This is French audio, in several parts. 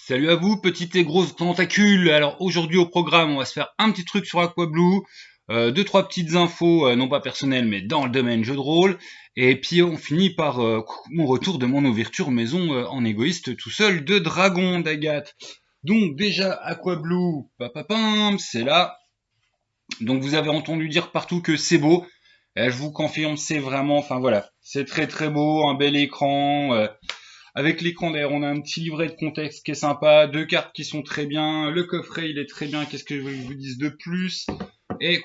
Salut à vous, petites et grosses tentacules. Alors aujourd'hui au programme, on va se faire un petit truc sur Aquablue, deux trois petites infos, non pas personnelles, mais dans le domaine jeu de rôle. Et puis on finit par mon retour de mon ouverture maison en égoïste tout seul de dragon d'Agathe. Donc déjà Aquablue, papapam, c'est là. Donc vous avez entendu dire partout que c'est beau. Et je vous confirme, c'est vraiment, enfin voilà, c'est très très beau, un bel écran. Avec l'écran d'ailleurs, on a un petit livret de contexte qui est sympa, deux cartes qui sont très bien, le coffret il est très bien, qu'est-ce que je vous dise de plus? Et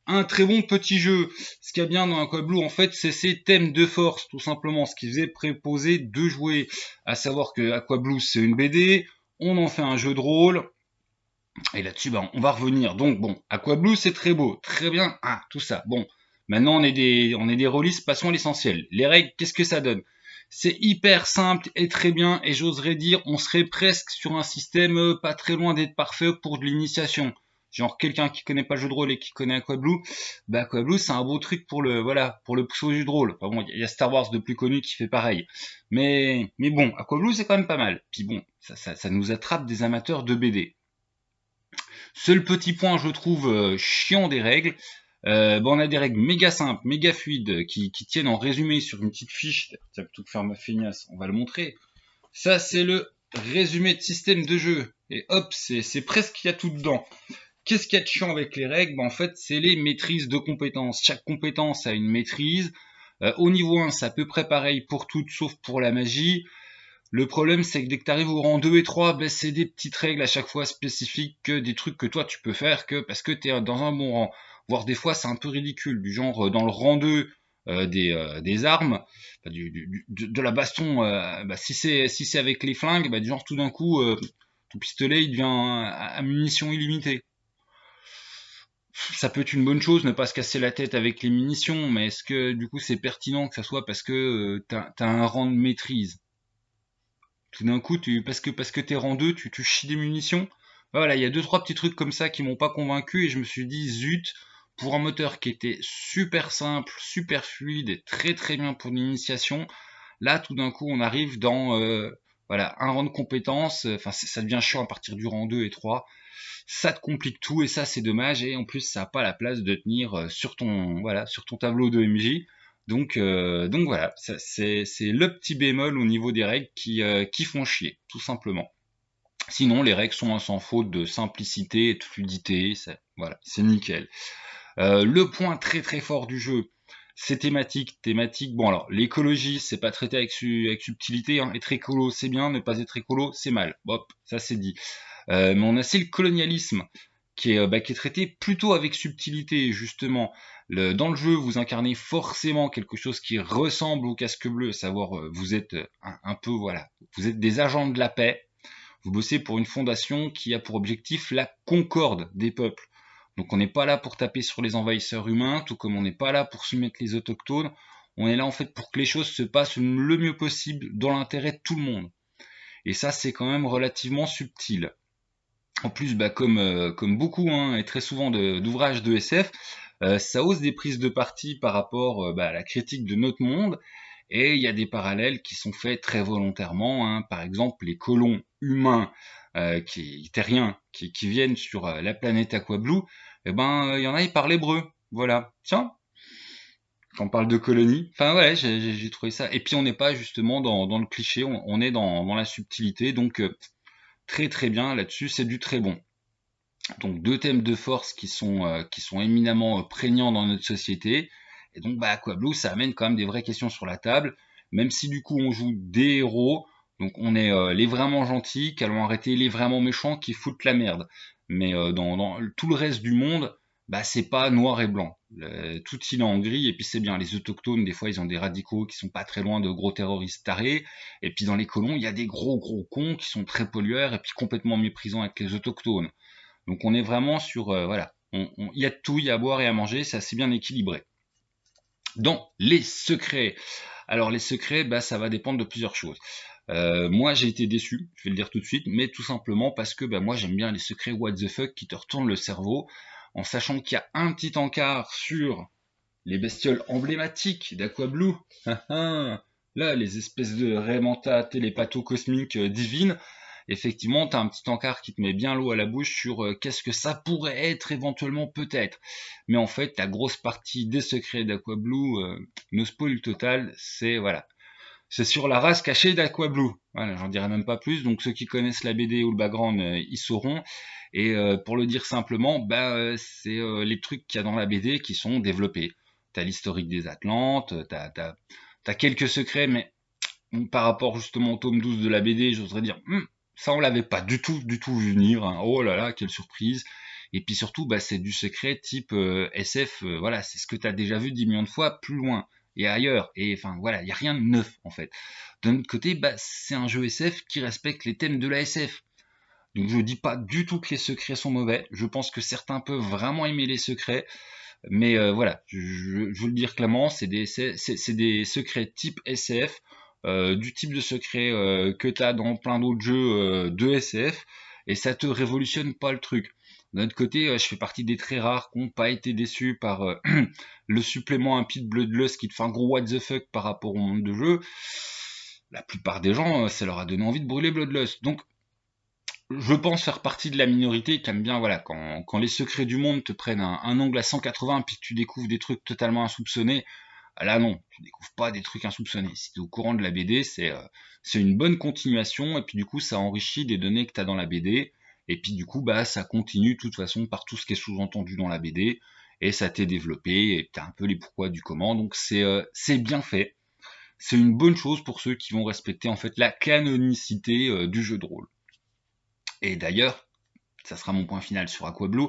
un très bon petit jeu. Ce qu'il y a bien dans Aquablue, en fait, c'est ses thèmes de force, tout simplement, ce qui faisait préposer de jouer. À savoir que Aquablue, c'est une BD, on en fait un jeu de rôle, et là-dessus, ben, on va revenir. Donc bon, Aquablue, c'est très beau, très bien, tout ça. Bon, maintenant on est des rôlistes, passons à l'essentiel. Les règles, qu'est-ce que ça donne? C'est hyper simple et très bien, et j'oserais dire, on serait presque sur un système pas très loin d'être parfait pour de l'initiation. Genre quelqu'un qui connaît pas le jeu de rôle et qui connaît Aquablue, bah Aquablue c'est un beau truc pour le voilà, pour le pousser au jeu de rôle. Enfin bon, il y a Star Wars de plus connu qui fait pareil. Mais bon, Aquablue c'est quand même pas mal. Puis bon, ça nous attrape des amateurs de BD. Seul petit point, je trouve, chiant des règles. On a des règles méga simples, méga fluides, qui tiennent en résumé sur une petite fiche. Tiens, plutôt que faire ma feignasse, on va le montrer. Ça, c'est le résumé de système de jeu. Et hop, c'est presque qu'il y a tout dedans. Qu'est-ce qu'il y a de chiant avec les règles? En fait, c'est les maîtrises de compétences. Chaque compétence a une maîtrise. Au niveau 1, c'est à peu près pareil pour toutes, sauf pour la magie. Le problème, c'est que dès que tu arrives au rang 2 et 3, ben, c'est des petites règles à chaque fois spécifiques, que des trucs que toi tu peux faire que parce que tu es dans un bon rang. Voire des fois, c'est un peu ridicule, du genre dans le rang 2 des armes, enfin, de la baston, si c'est avec les flingues, du genre tout d'un coup, ton pistolet il devient à munitions illimitées. Ça peut être une bonne chose, ne pas se casser la tête avec les munitions, mais est-ce que du coup c'est pertinent que ça soit parce que t'as un rang de maîtrise? Tout d'un coup, parce que t'es rang 2, tu chies des munitions. Voilà, il y a deux trois petits trucs comme ça qui m'ont pas convaincu et je me suis dit zut, pour un moteur qui était super simple, super fluide et très très bien pour l'initiation, là tout d'un coup on arrive dans voilà, un rang de compétences, enfin ça devient chiant à partir du rang 2 et 3. Ça te complique tout et ça c'est dommage et en plus ça n'a pas la place de tenir sur ton tableau de MJ. Donc voilà, c'est le petit bémol au niveau des règles qui font chier, tout simplement. Sinon, les règles sont sans faute de simplicité et de fluidité, voilà, c'est nickel. Le point très très fort du jeu, c'est thématique. Bon alors, l'écologie, c'est pas traité avec subtilité, hein. Être écolo, c'est bien, ne pas être écolo, c'est mal. Hop, ça c'est dit. Mais on a aussi le colonialisme qui est traité plutôt avec subtilité, justement. Dans le jeu, vous incarnez forcément quelque chose qui ressemble au casque bleu, à savoir vous êtes un peu, voilà, vous êtes des agents de la paix, vous bossez pour une fondation qui a pour objectif la concorde des peuples. Donc on n'est pas là pour taper sur les envahisseurs humains, tout comme on n'est pas là pour soumettre les autochtones, on est là en fait pour que les choses se passent le mieux possible dans l'intérêt de tout le monde. Et ça c'est quand même relativement subtil. En plus, comme beaucoup hein, et très souvent d'ouvrages de SF, ça ose des prises de parti par rapport à la critique de notre monde. Et il y a des parallèles qui sont faits très volontairement. Hein. Par exemple, les colons humains terriens qui viennent sur la planète Aquablue, il y en a, ils parlent hébreu. Voilà. Tiens, quand on parle de colonie. Enfin ouais, j'ai trouvé ça. Et puis on n'est pas justement dans le cliché, on est dans la subtilité. Donc très très bien là-dessus, c'est du très bon. Donc deux thèmes de force qui sont éminemment prégnants dans notre société. Et donc Aquablue, ça amène quand même des vraies questions sur la table, même si du coup on joue des héros, donc on est les vraiment gentils, qui allons arrêter les vraiment méchants qui foutent la merde. Mais dans tout le reste du monde, c'est pas noir et blanc. Tout il est en gris, et puis c'est bien, les autochtones, des fois ils ont des radicaux qui sont pas très loin de gros terroristes tarés, et puis dans les colons, il y a des gros gros cons qui sont très pollueurs et puis complètement méprisants avec les autochtones. Donc on est vraiment sur, voilà, il y a de tout, il y a à boire et à manger, c'est assez bien équilibré. Dans les secrets, alors les secrets, ça va dépendre de plusieurs choses. Moi j'ai été déçu, je vais le dire tout de suite, mais tout simplement parce que moi j'aime bien les secrets what the fuck qui te retournent le cerveau, en sachant qu'il y a un petit encart sur les bestioles emblématiques d'Aquablue. Là, les espèces de Raymanta télépatho cosmiques divines, effectivement, t'as un petit encart qui te met bien l'eau à la bouche sur qu'est-ce que ça pourrait être éventuellement peut-être. Mais en fait, la grosse partie des secrets d'Aqua-Blue, no spoil total, c'est voilà. C'est sur la race cachée d'Aqua-Blue. Voilà, j'en dirai même pas plus. Donc ceux qui connaissent la BD ou le background, ils sauront. Et pour le dire simplement, c'est les trucs qu'il y a dans la BD qui sont développés. T'as l'historique des Atlantes, t'as quelques secrets, mais par rapport justement au tome 12 de la BD, j'oserais dire, ça on l'avait pas du tout vu venir, hein. Oh là là, quelle surprise. Et puis surtout, c'est du secret type SF, voilà, c'est ce que t'as déjà vu 10 millions de fois plus loin et ailleurs. Et enfin voilà, il y a rien de neuf en fait. D'un autre côté, c'est un jeu SF qui respecte les thèmes de la SF. Donc je dis pas du tout que les secrets sont mauvais. Je pense que certains peuvent vraiment aimer les secrets, mais voilà, je veux le dire clairement, c'est des secrets type SF, du type de secret que tu as dans plein d'autres jeux de SF, et ça te révolutionne pas le truc. D'un autre côté, je fais partie des très rares qui n'ont pas été déçus par le supplément impide Bloodlust qui te fait un gros what the fuck par rapport au monde de jeu. La plupart des gens, ça leur a donné envie de brûler Bloodlust. Donc je pense faire partie de la minorité qui aime bien, voilà, quand les secrets du monde te prennent un angle à 180 puis que tu découvres des trucs totalement insoupçonnés. Là non, tu découvres pas des trucs insoupçonnés. Si tu es au courant de la BD, c'est une bonne continuation et puis du coup ça enrichit des données que tu as dans la BD et puis du coup ça continue de toute façon par tout ce qui est sous-entendu dans la BD et ça t'est développé et tu as un peu les pourquoi du comment. Donc c'est bien fait. C'est une bonne chose pour ceux qui vont respecter en fait la canonicité du jeu de rôle. Et d'ailleurs, ça sera mon point final sur Aquablue.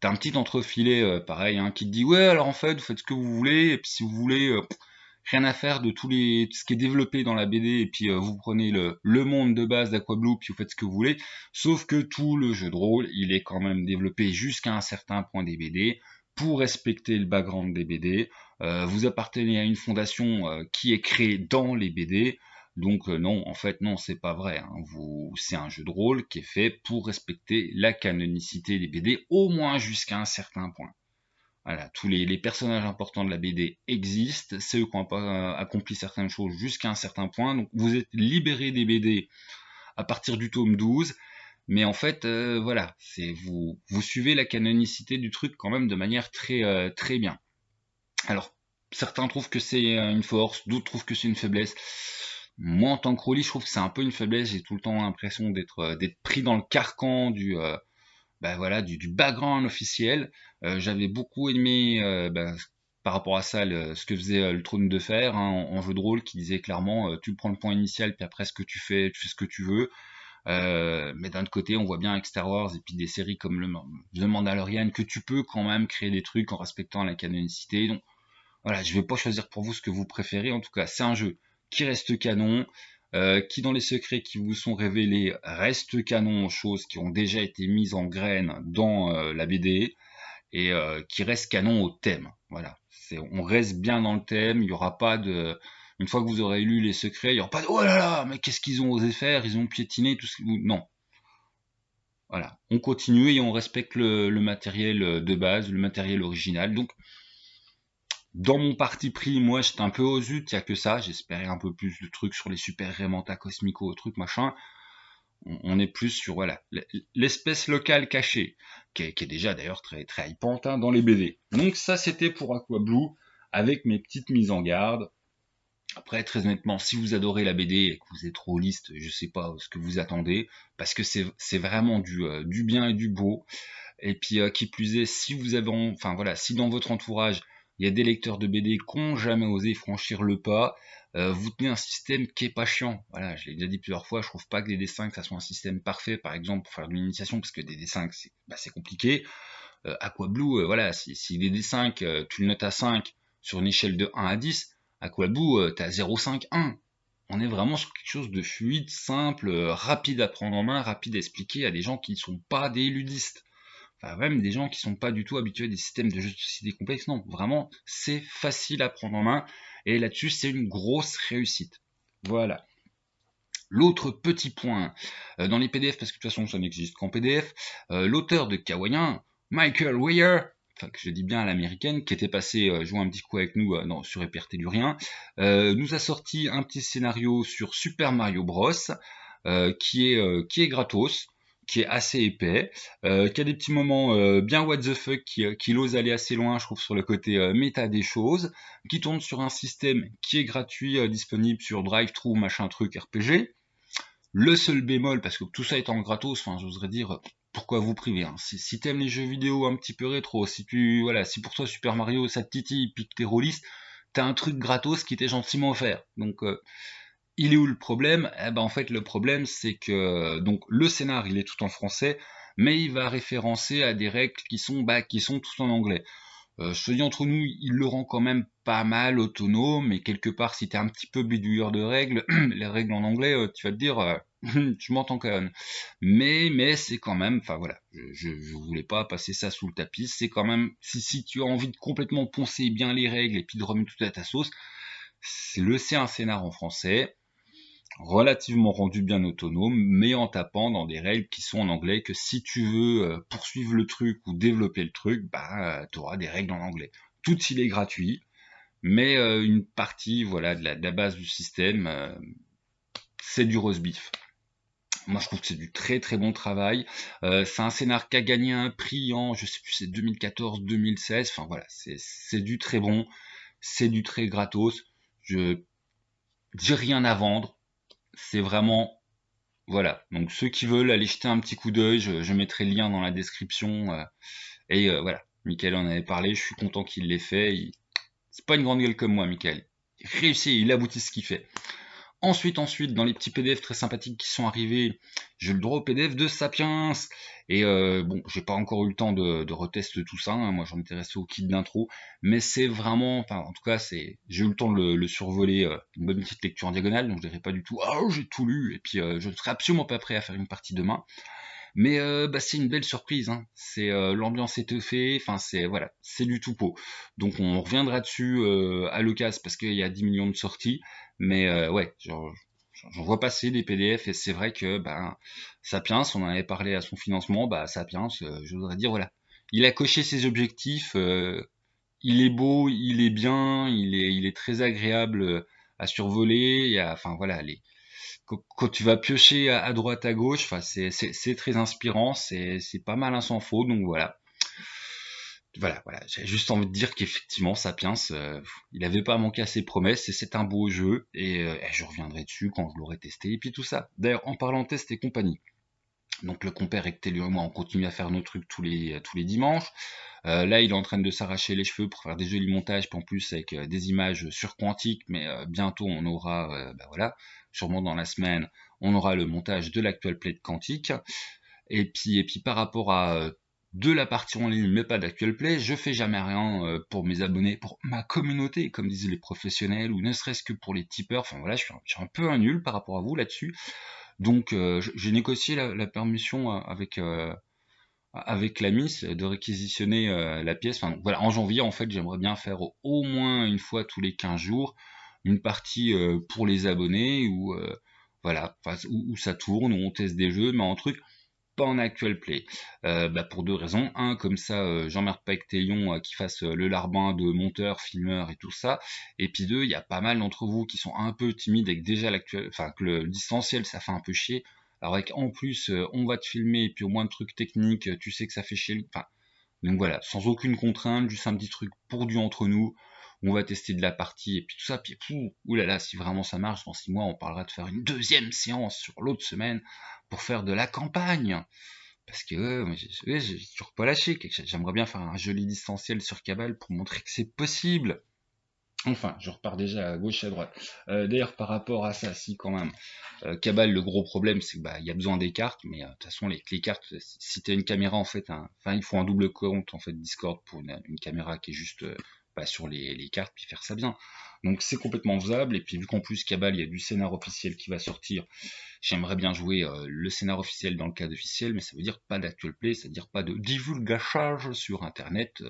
T'as un petit entrefilet, pareil, hein, qui te dit ouais, alors en fait, vous faites ce que vous voulez, et puis si vous voulez, rien à faire de tout ce qui est développé dans la BD, et puis vous prenez le monde de base d'Aquablue, puis vous faites ce que vous voulez. Sauf que tout le jeu de rôle, il est quand même développé jusqu'à un certain point des BD pour respecter le background des BD. Vous appartenez à une fondation qui est créée dans les BD. Donc non, en fait non, c'est pas vrai, hein. C'est un jeu de rôle qui est fait pour respecter la canonicité des BD, au moins jusqu'à un certain point. Voilà, tous les personnages importants de la BD existent, c'est eux qui ont accompli certaines choses jusqu'à un certain point, donc vous êtes libéré des BD à partir du tome 12, mais en fait, voilà, vous suivez la canonicité du truc quand même de manière très bien. Alors, certains trouvent que c'est une force, d'autres trouvent que c'est une faiblesse. Moi, en tant que rôliste, je trouve que c'est un peu une faiblesse. J'ai tout le temps l'impression d'être pris dans le carcan du background officiel. J'avais beaucoup aimé par rapport à ça ce que faisait le Trône de Fer, hein, en jeu de rôle, qui disait clairement tu prends le point initial puis après ce que tu fais ce que tu veux. Mais d'un autre côté, on voit bien avec Star Wars et puis des séries comme The Mandalorian que tu peux quand même créer des trucs en respectant la canonicité. Donc voilà, je vais pas choisir pour vous ce que vous préférez. En tout cas, c'est un jeu qui reste canon, qui dans les secrets qui vous sont révélés reste canon, choses qui ont déjà été mises en graines dans la BD et qui reste canon au thème. Voilà, on reste bien dans le thème. Il y aura pas de, une fois que vous aurez lu les secrets, il y aura pas de oh là là, mais qu'est-ce qu'ils ont osé faire? Ils ont piétiné tout ce non. Voilà, on continue et on respecte le matériel de base, le matériel original. Donc dans mon parti pris, moi j'étais un peu au zut, il y a que ça, j'espérais un peu plus de trucs sur les super Remanta Cosmico, trucs machin. On est plus sur voilà l'espèce locale cachée, qui est déjà d'ailleurs très hypante, hein, dans les BD. Donc ça c'était pour Aquablue, avec mes petites mises en garde. Après, très honnêtement, si vous adorez la BD et que vous êtes rôliste, je sais pas ce que vous attendez, parce que c'est vraiment du bien et du beau. Et puis, qui plus est, si vous avez, enfin voilà, si dans votre entourage, il y a des lecteurs de BD qui n'ont jamais osé franchir le pas, vous tenez un système qui est pas chiant. Voilà, je l'ai déjà dit plusieurs fois, je trouve pas que les D5 ça soit un système parfait, par exemple, pour faire de l'initiation, parce que des D5 c'est compliqué. Aquablue, voilà, si les D5, tu le notes à 5 sur une échelle de 1 à 10, Aquablue, t'es à 0,5, 1. On est vraiment sur quelque chose de fluide, simple, rapide à prendre en main, rapide à expliquer à des gens qui ne sont pas des ludistes. Enfin, même des gens qui sont pas du tout habitués à des systèmes de jeux de société complexes. Non, vraiment, c'est facile à prendre en main. Et là-dessus, c'est une grosse réussite. Voilà. L'autre petit point, dans les PDF, parce que de toute façon ça n'existe qu'en PDF, l'auteur de Kawaii, Michael Weir, enfin que je dis bien à l'américaine, qui était passé jouer un petit coup avec nous sur EPRT du Rien, nous a sorti un petit scénario sur Super Mario Bros. qui est gratos, qui est assez épais, qui a des petits moments bien what the fuck, qui ose aller assez loin, je trouve, sur le côté méta des choses, qui tourne sur un système qui est gratuit, disponible sur Drive-Thru, machin truc RPG. Le seul bémol, parce que tout ça étant gratos, enfin, j'oserais dire, pourquoi vous priver, hein. Si t'aimes les jeux vidéo un petit peu rétro, si pour toi Super Mario ça te titille, puis que t'es rôliste, t'as un truc gratos qui t'est gentiment offert. Donc, il est où le problème? Eh ben, en fait, le problème, c'est que, donc, le scénar, il est tout en français, mais il va référencer à des règles qui sont tout en anglais. Je te dis entre nous, il le rend quand même pas mal autonome, et quelque part, si t'es un petit peu bidouilleur de règles, les règles en anglais, tu vas te dire, tu m'entends quand même. Mais c'est quand même, enfin voilà, je voulais pas passer ça sous le tapis, c'est quand même, si tu as envie de complètement poncer bien les règles et puis de remettre tout à ta sauce, c'est un scénar en français, relativement rendu bien autonome, mais en tapant dans des règles qui sont en anglais, que si tu veux poursuivre le truc ou développer le truc, tu auras des règles en anglais. Tout il est gratuit, mais une partie voilà de la base du système, c'est du roast beef. Moi, je trouve que c'est du très très bon travail. C'est un scénar qui a gagné un prix en, je sais plus, c'est 2014, 2016. Enfin voilà, c'est du très bon, c'est du très gratos. Je J'ai rien à vendre. C'est vraiment, voilà. Donc ceux qui veulent aller jeter un petit coup d'œil, je mettrai le lien dans la description. Voilà. Michael en avait parlé. Je suis content qu'il l'ait fait. C'est pas une grande gueule comme moi, Michael. Il réussit, il aboutit ce qu'il fait. Ensuite, dans les petits PDF très sympathiques qui sont arrivés, j'ai le droit au PDF de Sapiens. Et bon, j'ai pas encore eu le temps de retester tout ça, hein. Moi, j'en étais resté au kit d'intro. Mais c'est vraiment, enfin, en tout cas, j'ai eu le temps de le survoler, une bonne petite lecture en diagonale. Donc, je dirais pas du tout, ah, j'ai tout lu. Et puis, je ne serai absolument pas prêt à faire une partie demain. Mais c'est une belle surprise, hein. C'est l'ambiance étoffée, enfin c'est voilà, c'est du tout pot. Donc on reviendra dessus à l'occasion parce qu'il y a 10 millions de sorties, mais ouais, j'en vois passer des PDF et c'est vrai que Sapiens, on en avait parlé à son financement, Sapiens, je voudrais dire voilà, il a coché ses objectifs, il est beau, il est bien, il est très agréable à survoler, enfin voilà, quand tu vas piocher à droite à gauche, enfin c'est très inspirant, c'est pas mal un sans faute, donc voilà, j'ai juste envie de dire qu'effectivement Sapiens, il avait pas manqué à ses promesses et c'est un beau jeu et je reviendrai dessus quand je l'aurai testé et puis tout ça. D'ailleurs, en parlant test et compagnie, donc le compère Ectelio et moi on continue à faire nos trucs tous les dimanches. Là, il est en train de s'arracher les cheveux pour faire des jolis montages, puis en plus avec des images sur Quantique, mais bientôt on aura, voilà, sûrement dans la semaine, on aura le montage de l'actuel play de Quantique. Et puis par rapport à de la partie en ligne, mais pas d'actuel play, je fais jamais rien pour mes abonnés, pour ma communauté, comme disaient les professionnels, ou ne serait-ce que pour les tipeurs. Enfin voilà, je suis un peu un nul par rapport à vous là-dessus. Donc j'ai négocié la permission avec la Miss de réquisitionner la pièce. Enfin, donc, voilà, en janvier, en fait, j'aimerais bien faire au moins une fois tous les 15 jours une partie pour les abonnés voilà, où ça tourne, où on teste des jeux, mais en truc pas en actual play. Pour deux raisons. Un, comme ça, j'emmerde pas avec Thélion qui fasse le larbin de monteur, filmeur et tout ça. Et puis deux, il y a pas mal d'entre vous qui sont un peu timides et que déjà l'actuel, enfin que le distanciel ça fait un peu chier. Alors avec en plus on va te filmer et puis au moins de trucs techniques, tu sais que ça fait chier. Enfin, donc voilà, sans aucune contrainte, juste un petit truc pour du entre nous. On va tester de la partie et puis tout ça. Puis oulala, si vraiment ça marche, dans 6 mois, on parlera de faire une deuxième séance sur l'autre semaine pour faire de la campagne. Parce que j'ai toujours pas lâché. J'aimerais bien faire un joli distanciel sur Cabal pour montrer que c'est possible. Enfin, je repars déjà à gauche et à droite. D'ailleurs, par rapport à ça, si quand même, Cabal, le gros problème, c'est que il y a besoin des cartes, mais de toute façon, les cartes, si t'as une caméra, en fait, enfin, il faut un double compte en fait Discord pour une caméra qui est juste sur les cartes, puis faire ça bien. Donc c'est complètement faisable. Et puis vu qu'en plus Cabal, il y a du scénar officiel qui va sortir, j'aimerais bien jouer le scénar officiel dans le cadre officiel, mais ça veut dire pas d'actual play, ça veut dire pas de divulgachage sur Internet.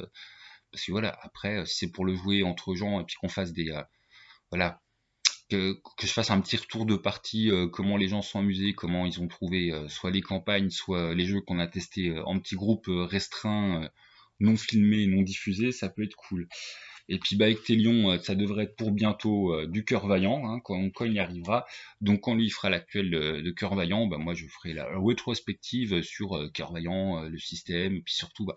Parce que voilà, après, si c'est pour le jouer entre gens et puis qu'on fasse voilà, que je fasse un petit retour de partie, comment les gens sont amusés, comment ils ont trouvé soit les campagnes, soit les jeux qu'on a testés en petits groupes restreints non filmé, non diffusé, ça peut être cool. Et puis bah, avec Télion, ça devrait être pour bientôt du Cœur Vaillant, hein, quand il y arrivera. Donc quand lui fera l'actuel de Cœur Vaillant, bah, moi je ferai la rétrospective sur Cœur Vaillant, le système, et puis surtout bah,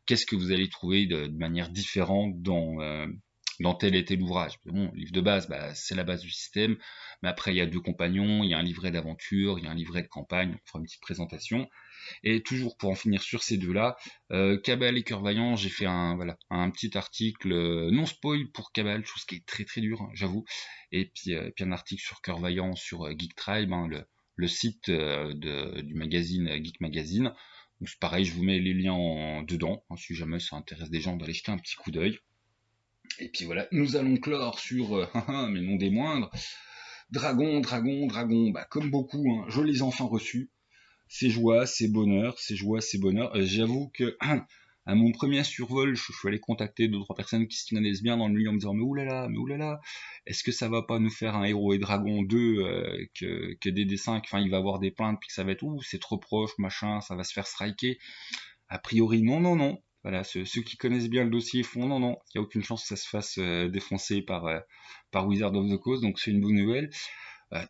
qu'est-ce que vous allez trouver de manière différente dans tel et tel ouvrage. Bon, le livre de base, bah, c'est la base du système, mais après il y a deux compagnons, il y a un livret d'aventure, il y a un livret de campagne, on fera une petite présentation. Et toujours pour en finir sur ces deux-là, Cabal et Cœur Vaillant, j'ai fait un petit article non spoil pour Cabal, chose qui est très très dure, hein, j'avoue. Et puis un article sur Cœur Vaillant sur Geek Tribe, hein, le site du magazine Geek Magazine. Donc c'est pareil, je vous mets les liens dedans, hein, si jamais ça intéresse des gens d'aller jeter un petit coup d'œil. Et puis voilà, nous allons clore sur, mais non des moindres, Dragon, bah comme beaucoup, hein, je les ai enfin reçus. C'est joie, c'est bonheur, c'est joie, c'est bonheur. J'avoue que à mon premier survol, je suis allé contacter deux trois personnes qui s'y connaissent bien dans le milieu en me disant mais oulala, est-ce que ça va pas nous faire un Héros et Dragon 2 que DD5, enfin il va avoir des plaintes puis que ça va être c'est trop proche, machin, ça va se faire striker. A priori non. Voilà, ceux qui connaissent bien le dossier font non, il n'y a aucune chance que ça se fasse défoncer par Wizard of the Coast, donc c'est une bonne nouvelle.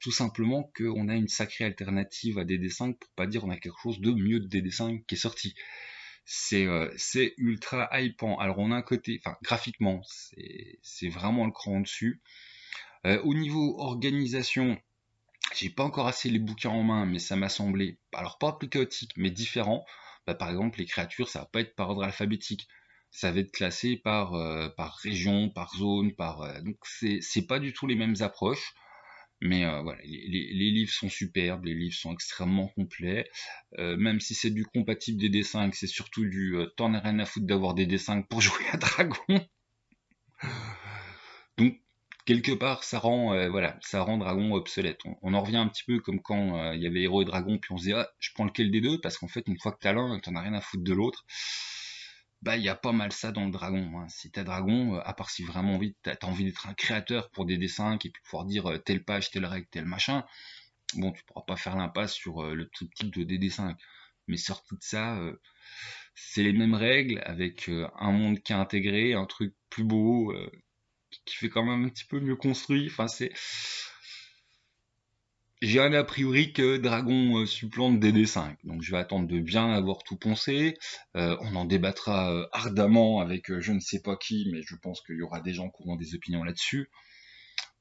Tout simplement qu'on a une sacrée alternative à DD5, pour pas dire on a quelque chose de mieux de DD5 qui est sorti. C'est ultra hypant. Alors on a un côté, enfin graphiquement, c'est vraiment le cran dessus. Au niveau organisation, j'ai pas encore assez les bouquins en main, mais ça m'a semblé, alors pas plus chaotique, mais différent. Bah, par exemple, les créatures, ça va pas être par ordre alphabétique. Ça va être classé par région, par zone, donc c'est pas du tout les mêmes approches. Mais voilà, les livres sont superbes, les livres sont extrêmement complets. Même si c'est du compatible DD5, c'est surtout du t'en as rien à foutre d'avoir DD5 pour jouer à Dragon. Donc quelque part, ça rend Dragon obsolète. On en revient un petit peu comme quand il y avait Héros et Dragon, puis on se disait je prends lequel des deux, parce qu'en fait une fois que t'as l'un, t'en as rien à foutre de l'autre. Bah il y a pas mal ça dans le Dragon, hein. Si t'as Dragon, à part si vraiment t'as envie d'être un créateur pour DD5 et puis pouvoir dire telle page, telle règle, tel machin, bon tu pourras pas faire l'impasse sur le type de DD5. Mais sorti de ça, c'est les mêmes règles avec un monde qui est intégré, un truc plus beau, qui fait quand même un petit peu mieux construit. Enfin, j'ai un a priori que Dragon supplante DD5, donc je vais attendre de bien avoir tout poncé. On en débattra ardemment avec je ne sais pas qui, mais je pense qu'il y aura des gens qui auront des opinions là-dessus.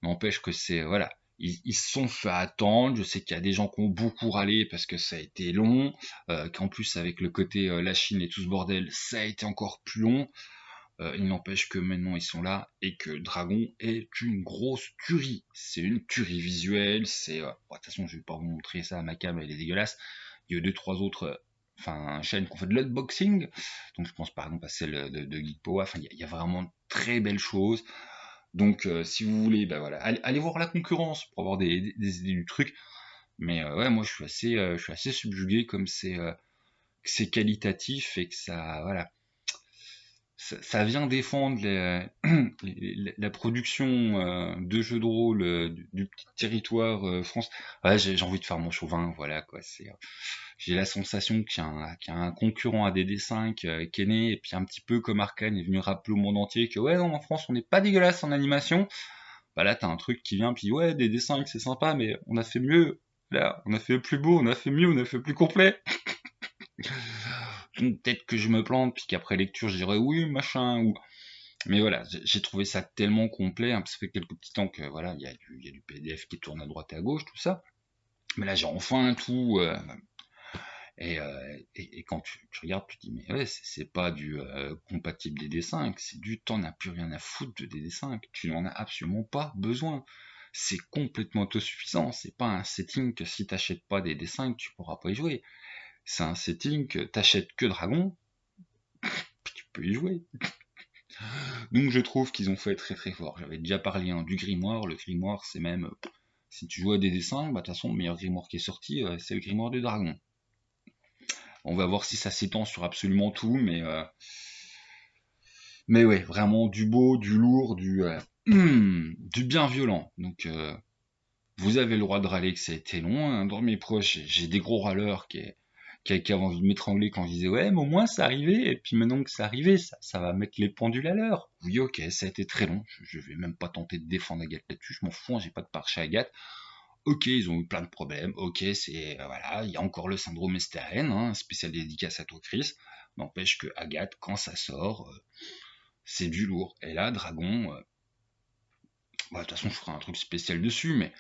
N'empêche que voilà. Ils se sont fait attendre. Je sais qu'il y a des gens qui ont beaucoup râlé parce que ça a été long, qu'en plus avec le côté la Chine et tout ce bordel, ça a été encore plus long. Il n'empêche que maintenant ils sont là et que Dragon est une grosse tuerie. C'est une tuerie visuelle. De toute façon, je vais pas vous montrer ça à ma cam, elle est dégueulasse. Il y a deux trois autres, chaînes qui ont fait de l'unboxing. Donc je pense par exemple à celle de Geek Power. Enfin, il y a vraiment de très belles choses. Donc si vous voulez, bah voilà, allez voir la concurrence pour avoir des idées du truc. Mais ouais, moi je suis assez subjugué comme que c'est qualitatif et que ça, voilà, ça vient défendre la production de jeux de rôle du petit territoire France. Ouais, j'ai envie de faire mon chauvin, voilà quoi. J'ai la sensation qu'il y a un concurrent à DD5 qui est né, et puis un petit peu comme Arcane est venu rappeler au monde entier que ouais, non, en France on n'est pas dégueulasse en animation. Bah là t'as un truc qui vient, puis ouais, DD5 c'est sympa, mais on a fait mieux. Là, on a fait plus beau, on a fait mieux, on a fait plus complet. Peut-être que je me plante, puis qu'après lecture je dirais oui, machin, ou mais voilà, j'ai trouvé ça tellement complet, hein, ça fait quelques petits temps que voilà, il y a du PDF qui tourne à droite et à gauche, tout ça. Mais là j'ai enfin tout, et quand tu regardes, tu te dis mais ouais, c'est pas du compatible DD5, c'est du t'en as plus rien à foutre de DD5, tu n'en as absolument pas besoin. C'est complètement autosuffisant, c'est pas un setting que si t'achètes pas DD5, tu pourras pas y jouer. C'est un setting que t'achètes que Dragon, puis tu peux y jouer. Donc je trouve qu'ils ont fait très très fort. J'avais déjà parlé du grimoire. Le grimoire, c'est même, si tu joues à des dessins, bah de toute façon, le meilleur grimoire qui est sorti, c'est le grimoire du dragon. On va voir si ça s'étend sur absolument tout, mais ouais, vraiment du beau, du lourd, du bien violent. Donc vous avez le droit de râler que ça a été long, hein. Dans mes proches, j'ai des gros râleurs qui avait envie de m'étrangler quand je disais ouais, mais au moins c'est arrivé, et puis maintenant que c'est arrivé, ça va mettre les pendules à l'heure. Oui, ok, ça a été très long, je vais même pas tenter de défendre Agathe là-dessus, je m'en fous, hein, j'ai pas de part chez Agathe. Ok, ils ont eu plein de problèmes, ok, c'est, voilà, il y a encore le syndrome STRN, hein, spécial dédicace à toi Chris, n'empêche que Agathe, quand ça sort, c'est du lourd. Et là, Dragon, bah, de toute façon, je ferai un truc spécial dessus, mais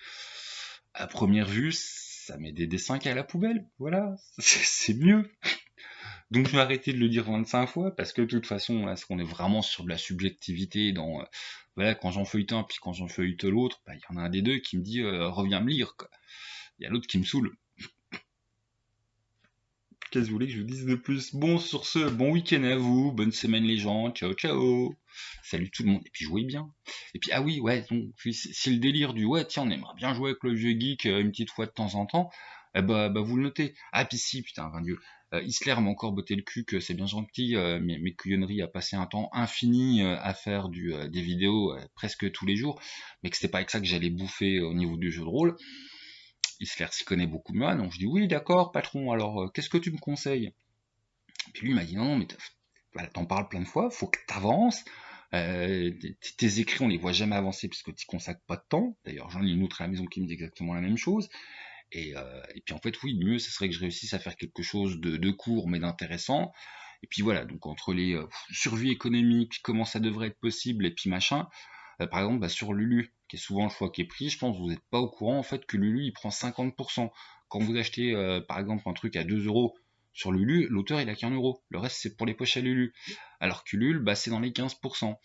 à première vue, ça met des dessins à la poubelle. Voilà, c'est mieux. Donc je vais arrêter de le dire 25 fois, parce que de toute façon, là, on est vraiment sur de la subjectivité dans... voilà, quand j'en feuillete un, puis quand j'en feuillete l'autre, bah, il y en a un des deux qui me dit reviens me lire, quoi. Il y a l'autre qui me saoule. Qu'est-ce que vous voulez que je vous dise de plus? Bon, sur ce, bon week-end à vous, bonne semaine les gens, ciao ciao. Salut tout le monde, et puis jouez bien. Et puis, ah oui, ouais, donc, si le délire du ouais, tiens, on aimerait bien jouer avec le vieux geek une petite fois de temps en temps, bah vous le notez. Ah, puis si, putain, vain Dieu. Isler m'a encore botté le cul que c'est bien gentil, mes couillonneries à passer un temps infini à faire des vidéos presque tous les jours, mais que c'était pas avec ça que j'allais bouffer au niveau du jeu de rôle. Isler s'y connaît beaucoup mieux, donc je dis oui, d'accord, patron, alors qu'est-ce que tu me conseilles? Puis lui il m'a dit non, mais voilà, t'en parles plein de fois, faut que t'avances. Tes écrits, on les voit jamais avancer parce que tu consacres pas de temps. D'ailleurs, j'en ai une autre à la maison qui me dit exactement la même chose. Et puis en fait, oui, le mieux, ce serait que je réussisse à faire quelque chose de court mais d'intéressant. Et puis voilà, donc entre les survie économique, comment ça devrait être possible, et puis machin, par exemple, bah, sur Lulu, qui est souvent le choix qui est pris, je pense que vous n'êtes pas au courant en fait que Lulu il prend 50%. Quand vous achetez par exemple un truc à 2 euros sur Lulu, l'auteur il a qu'un euro. Le reste c'est pour les poches à Lulu. Alors que Lulu, bah, c'est dans les 15%.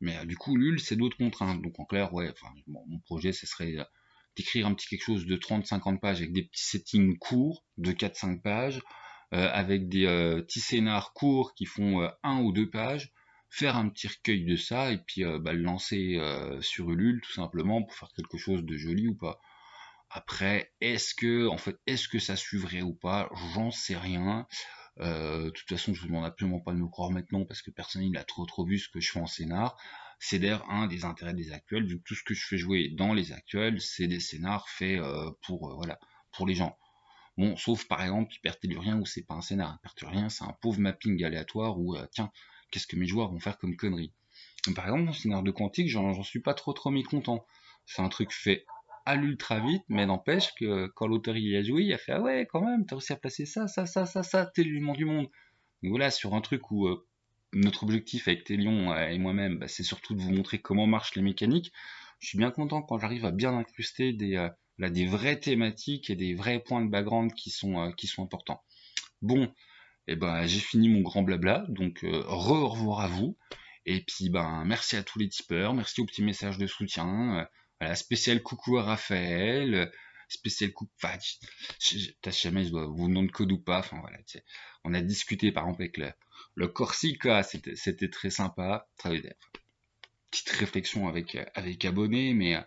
Mais du coup, Lulu, c'est d'autres contraintes. Donc en clair, ouais, enfin, bon, mon projet, ce serait d'écrire un petit quelque chose de 30-50 pages avec des petits settings courts de 4-5 pages, avec des petits scénars courts qui font 1 ou 2 pages, faire un petit recueil de ça et puis bah, le lancer sur Ulule tout simplement pour faire quelque chose de joli ou pas. Après, est-ce que ça suivrait ou pas? J'en sais rien. De toute façon, je vous demande absolument pas de me croire maintenant parce que personne il a trop vu ce que je fais en scénar. C'est d'ailleurs un des intérêts des actuels, vu que tout ce que je fais jouer dans les actuels, c'est des scénars faits pour voilà, pour les gens. Bon, sauf par exemple Hypertellurien où c'est pas un scénar. Hypertellurien, c'est un pauvre mapping aléatoire où tiens, qu'est-ce que mes joueurs vont faire comme conneries. Par exemple, mon scénar de Quantique, j'en suis pas trop mécontent. C'est un truc fait à l'ultra vite, mais n'empêche que quand l'auteur y a joué, il a fait ah ouais, quand même, t'as réussi à placer ça, t'es l'élément du monde. Donc voilà, sur un truc où notre objectif avec Télion et moi-même, bah, c'est surtout de vous montrer comment marchent les mécaniques. Je suis bien content quand j'arrive à bien incruster des vraies thématiques et des vrais points de background qui sont importants. Bon, et ben j'ai fini mon grand blabla, donc au revoir à vous. Et puis ben merci à tous les tipeurs, merci aux petits messages de soutien. Voilà, spécial coucou à Raphaël, spécial coucou. Enfin, jamais je dois vous nom de code ou pas. Enfin voilà, on a discuté par exemple avec le Corsica, c'était très sympa. Petite réflexion avec abonnés, mais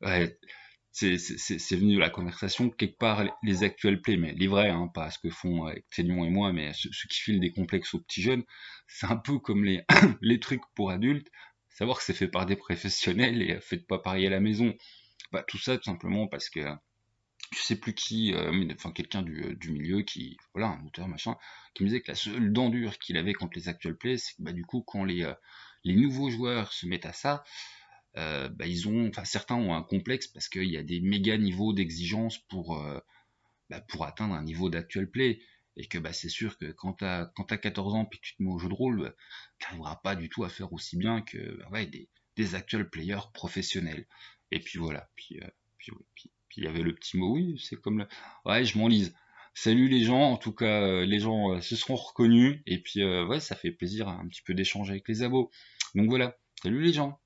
ouais, c'est venu de la conversation quelque part les actuels plays, mais les vrais, hein, pas ce que font Télion et moi, mais ceux qui filent des complexes aux petits jeunes. C'est un peu comme les les trucs pour adultes, savoir que c'est fait par des professionnels et faites pas pareil à la maison. Bah, tout ça tout simplement parce que je sais plus qui, mais enfin quelqu'un du milieu qui, voilà, un auteur machin, qui me disait que la seule dent dure qu'il avait contre les actual plays, c'est que bah du coup quand les nouveaux joueurs se mettent à ça, bah, enfin certains ont un complexe parce qu'il y a des méga niveaux d'exigence pour atteindre un niveau d'actual play. Et que bah, c'est sûr que quand t'as 14 ans puis que tu te mets au jeu de rôle, bah, t'arriveras pas du tout à faire aussi bien que bah, ouais, des actual players professionnels. Et puis voilà, puis il y avait le petit mot, oui, c'est comme le... Ouais, je m'enlise. Salut les gens, en tout cas, les gens se seront reconnus, et puis ouais, ça fait plaisir un petit peu d'échanger avec les abos. Donc voilà, salut les gens.